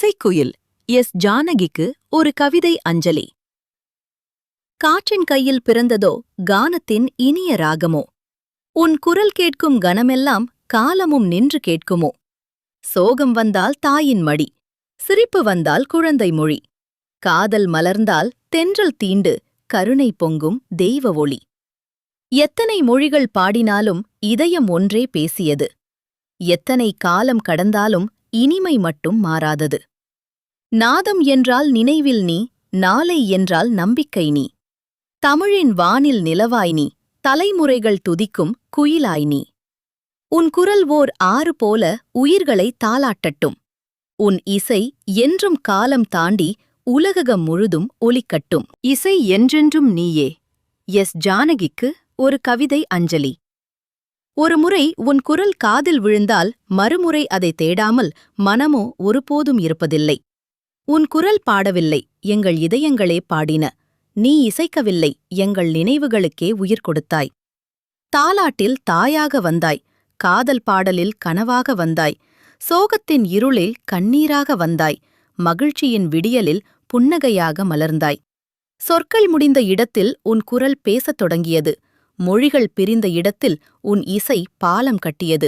இசைக்குயில் S. ஜானகிக்கு ஒரு கவிதை அஞ்சலி. காற்றின் கையில் பிறந்ததோ கானத்தின் இனிய ராகமோ, உன் குரல் கேட்கும் கணமெல்லாம் காலமும் நின்று கேட்குமோ. சோகம் வந்தால் தாயின் மடி, சிரிப்பு வந்தால் குழந்தை மொழி, காதல் மலர்ந்தால் தென்றல் தீண்டு கருணை பொங்கும் தெய்வ ஒளி. எத்தனை மொழிகள் பாடினாலும் இதயம் ஒன்றே பேசியது, எத்தனை காலம் கடந்தாலும் இனிமை மட்டும் மாறாதது. நாதம் என்றால் நினைவில் நீ, நாளை என்றால் நம்பிக்கை நீ, தமிழின் வானில் நிலவாய் நீ, தலைமுறைகள் துதிக்கும் குயிலாய் நீ. உன் குரல் ஓர் ஆறு போல உயிர்களை தாலாட்டட்டும், உன் இசை என்றும் காலம் தாண்டி உலகம் முழுதும் ஒலிக்கட்டும். இசை என்றென்றும் நீயே. எஸ். ஜானகிக்கு ஒரு கவிதை அஞ்சலி. ஒருமுறை உன் குரல் காதில் விழுந்தால் மறுமுறை அதை தேடாமல் மனமோ ஒருபோதும் இருப்பதில்லை. உன் குரல் பாடவில்லை, எங்கள் இதயங்களே பாடின. நீ இசைக்கவில்லை, எங்கள் நினைவுகளுக்கே உயிர் கொடுத்தாய். தாலாட்டில் தாயாக வந்தாய், காதல் பாடலில் கனவாக வந்தாய், சோகத்தின் இருளில் கண்ணீராக வந்தாய், மகிழ்ச்சியின் விடியலில் புன்னகையாக மலர்ந்தாய். சொற்கள் முடிந்த இடத்தில் உன் குரல் பேசத் தொடங்கியது, மொழிகள் பிரிந்த இடத்தில் உன் இசை பாலம் கட்டியது.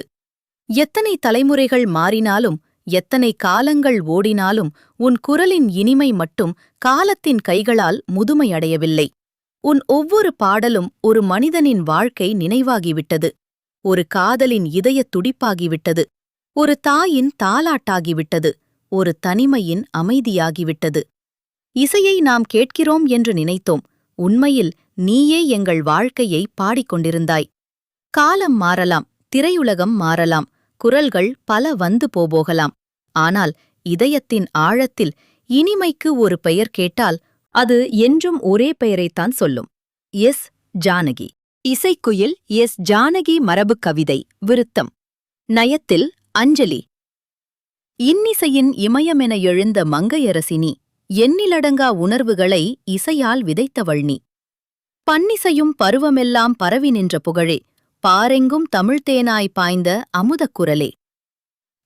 எத்தனை தலைமுறைகள் மாறினாலும், எத்தனை காலங்கள் ஓடினாலும் உன் குரலின் இனிமை மட்டும் காலத்தின் கைகளால் முதுமையடையவில்லை. உன் ஒவ்வொரு பாடலும் ஒரு மனிதனின் வாழ்க்கை நினைவாகிவிட்டது, ஒரு காதலின் இதயத் துடிப்பாகிவிட்டது, ஒரு தாயின் தாலாட்டாகிவிட்டது, ஒரு தனிமையின் அமைதியாகிவிட்டது. இசையை நாம் கேட்கிறோம் என்று நினைத்தோம், உண்மையில் நீயே எங்கள் வாழ்க்கையை பாடிக்கொண்டிருந்தாய். காலம் மாறலாம், திரையுலகம் மாறலாம், குரல்கள் பல வந்து போகலாம். ஆனால் இதயத்தின் ஆழத்தில் இனிமைக்கு ஒரு பெயர் கேட்டால் அது என்றும் ஒரே பெயரைத்தான் சொல்லும், எஸ். ஜானகி. இசைக்குயில் எஸ். ஜானகி மரபுக் கவிதை விருத்தம். நயத்தில் அஞ்சலி. இன்னிசையின் இமயமென எழுந்த மங்கையரசினி, எண்ணிலடங்கா உணர்வுகளை இசையால் விதைத்தவள் நீ. பன்னிசையும் பருவமெல்லாம் பரவி நின்ற புகழே, பாரெங்கும் தமிழ்த்தேனாய் பாய்ந்த அமுதக் குரலே.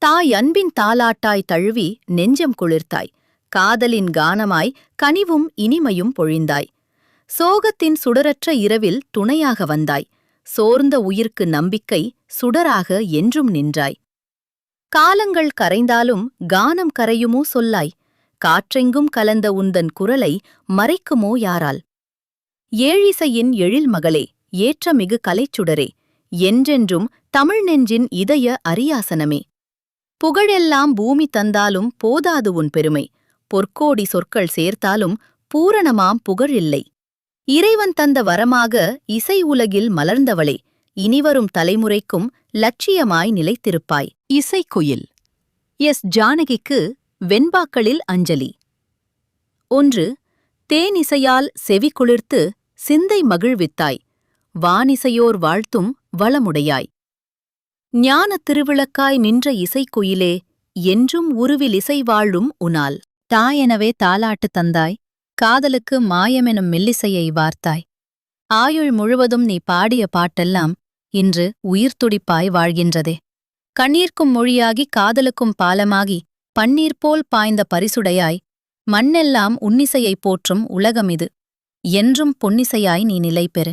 தாய் அன்பின் தாலாட்டாய் தழுவி நெஞ்சம் குளிர்த்தாய், காதலின் கானமாய் கனிவும் இனிமையும் பொழிந்தாய். சோகத்தின் சுடரற்ற இரவில் துணையாக வந்தாய், சோர்ந்த உயிர்க்கு நம்பிக்கை சுடராக என்றும் நின்றாய். காலங்கள் கரைந்தாலும் கானம் கரையுமோ சொல்லாய், காற்றெங்கும் கலந்த உந்தன் குரலை மறைக்குமோ யாரால். ஏழிசையின் எழில் மகளே, ஏற்றமிகு கலைச்சுடரே, என்றென்றும் தமிழ் நெஞ்சின் இதய அரியாசனமே. புகழெல்லாம் பூமி தந்தாலும் போதாது உன் பெருமை, பொற்கோடி சொற்கள் சேர்த்தாலும் பூரணமாம் புகழில்லை. இறைவன் தந்த வரமாக இசை உலகில் மலர்ந்தவளே, இனிவரும் தலைமுறைக்கும் லட்சியமாய் நிலைத்திருப்பாய். இசைக்குயில் எஸ். ஜானகிக்கு வெண்பாக்களில் அஞ்சலி. 1. தேனிசையால் செவி குளிர்த்து சிந்தை மகிழ்வித்தாய், வானிசையோர் வாழ்த்தும் வளமுடையாய். ஞானத் திருவிளக்காய் நின்ற இசைக்குயிலே, என்றும் உருவில் இசை வாழும் உனால். தாயெனவே தாலாட்டு தந்தாய், காதலுக்கு மாயமெனும் மெல்லிசையை வார்த்தாய். ஆயுள் முழுவதும் நீ பாடிய பாட்டெல்லாம் இன்று உயிர்த்துடிப்பாய் வாழ்கின்றதே. கண்ணீர்க்கும் மொழியாகி காதலுக்கும் பாலமாகி பன்னீர் போல் பாய்ந்த பரிசுடையாய், மண்ணெல்லாம் உன்னிசையைப் போற்றும் உலகமிது, என்றும் பொன்னிசையாய் நீ நிலை பெறு.